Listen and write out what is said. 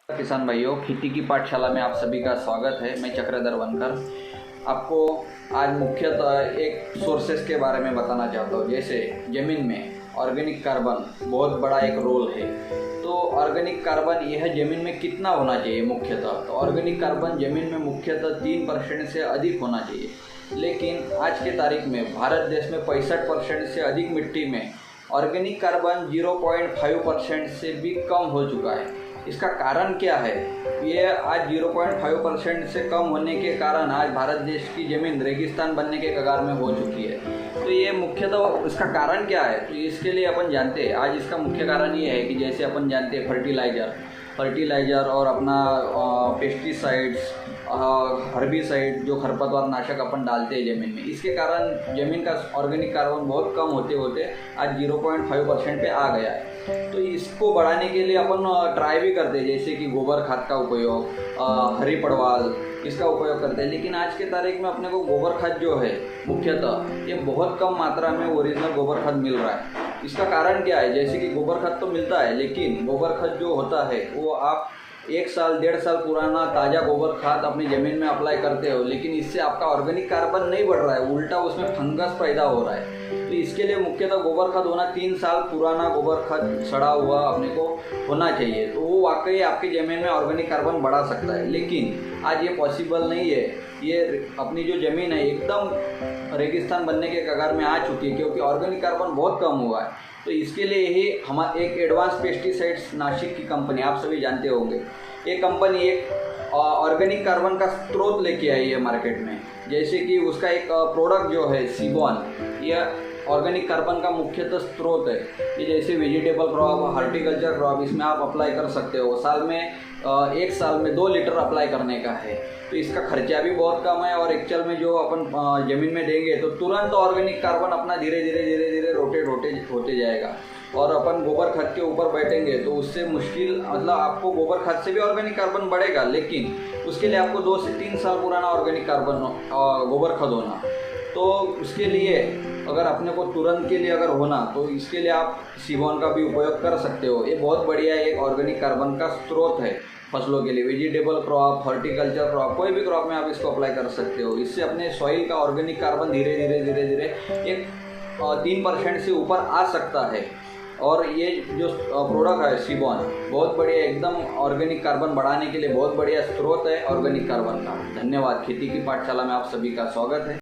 किसान भाइयों, खेती की पाठशाला में आप सभी का स्वागत है। मैं चक्रधर वनकर आपको आज मुख्यतः एक सोर्सेस के बारे में बताना चाहता हूँ। जैसे ज़मीन में ऑर्गेनिक कार्बन बहुत बड़ा एक रोल है। तो ऑर्गेनिक कार्बन यह ज़मीन में कितना होना चाहिए मुख्यतः? तो ऑर्गेनिक कार्बन ज़मीन में मुख्यतः 3% से अधिक होना चाहिए। लेकिन आज के तारीख में भारत देश में 65% से अधिक मिट्टी में ऑर्गेनिक कार्बन 0.5% से भी कम हो चुका है। इसका कारण क्या है? ये आज 0.5% से कम होने के कारण आज भारत देश की ज़मीन रेगिस्तान बनने के कगार में हो चुकी है। तो ये मुख्यतः इसका कारण क्या है? तो इसके लिए अपन जानते हैं, आज इसका मुख्य कारण ये है कि जैसे अपन जानते हैं फर्टिलाइज़र और अपना पेस्टिसाइड्स, हर्बिसाइड जो खरपतवार नाशक अपन डालते हैं ज़मीन में, इसके कारण ज़मीन का ऑर्गेनिक कार्बन बहुत कम होते होते आज 0.5% पे आ गया है। तो इसको बढ़ाने के लिए अपन ट्राई भी करते हैं, जैसे कि गोबर खाद का उपयोग, हरी पड़वाल इसका उपयोग करते हैं। लेकिन आज के तारीख में अपने को गोबर खाद जो है मुख्यतः ये बहुत कम मात्रा में ओरिजिनल गोबर खाद मिल रहा है। इसका कारण क्या है? जैसे कि गोबर खाद तो मिलता है, लेकिन गोबर खाद जो होता है वो आप 1 साल 1.5 साल पुराना ताज़ा गोबर खाद अपनी ज़मीन में अप्लाई करते हो, लेकिन इससे आपका ऑर्गेनिक कार्बन नहीं बढ़ रहा है, उल्टा उसमें फंगस पैदा हो रहा है। तो इसके लिए मुख्यतः गोबर खाद होना 3 साल पुराना गोबर खाद सड़ा हुआ अपने को होना चाहिए। तो वो वाकई आपकी ज़मीन में ऑर्गेनिक कार्बन बढ़ा सकता है। लेकिन आज ये पॉसिबल नहीं है। ये अपनी जो ज़मीन है एकदम रेगिस्तान बनने के कगार में आ चुकी है, क्योंकि ऑर्गेनिक कार्बन बहुत कम हुआ है। तो इसके लिए ही हमारा एक एडवांस पेस्टिसाइड्स नासिक की कंपनी, आप सभी जानते होंगे, ये कंपनी एक ऑर्गेनिक कार्बन का स्रोत लेके आई है मार्केट में। जैसे कि उसका एक प्रोडक्ट जो है सिबॉन, यह ऑर्गेनिक कार्बन का मुख्यतः स्रोत है। ये जैसे वेजिटेबल क्रॉप, हॉर्टिकल्चर क्रॉप, इसमें आप अप्लाई कर सकते हो। साल में 1 साल में 2 लीटर अप्लाई करने का है। तो इसका खर्चा भी बहुत कम है और एक्चुअल में जो अपन ज़मीन में देंगे तो तुरंत ऑर्गेनिक कार्बन अपना धीरे धीरे रोटेट होते जाएगा। और अपन गोबर खाद के ऊपर बैठेंगे तो उससे मुश्किल, मतलब आपको गोबर खाद से भी ऑर्गेनिक कार्बन बढ़ेगा, लेकिन उसके लिए आपको 2 से 3 साल पुराना ऑर्गेनिक कार्बन गोबर खाद होना। तो उसके लिए अगर अपने को तुरंत के लिए अगर होना, तो इसके लिए आप सिबॉन का भी उपयोग कर सकते हो। ये बहुत बढ़िया एक ऑर्गेनिक कार्बन का स्रोत है फसलों के लिए। वेजिटेबल क्रॉप, हॉर्टिकल्चर क्रॉप, कोई भी क्रॉप में आप इसको अप्लाई कर सकते हो। इससे अपने सॉइल का ऑर्गेनिक कार्बन धीरे धीरे एक 3% से ऊपर आ सकता है। और ये जो प्रोडक्ट है सिबॉन, बहुत बढ़िया, एकदम ऑर्गेनिक कार्बन बढ़ाने के लिए बहुत बढ़िया स्रोत है ऑर्गेनिक कार्बन का। धन्यवाद। खेती की पाठशाला में आप सभी का स्वागत है।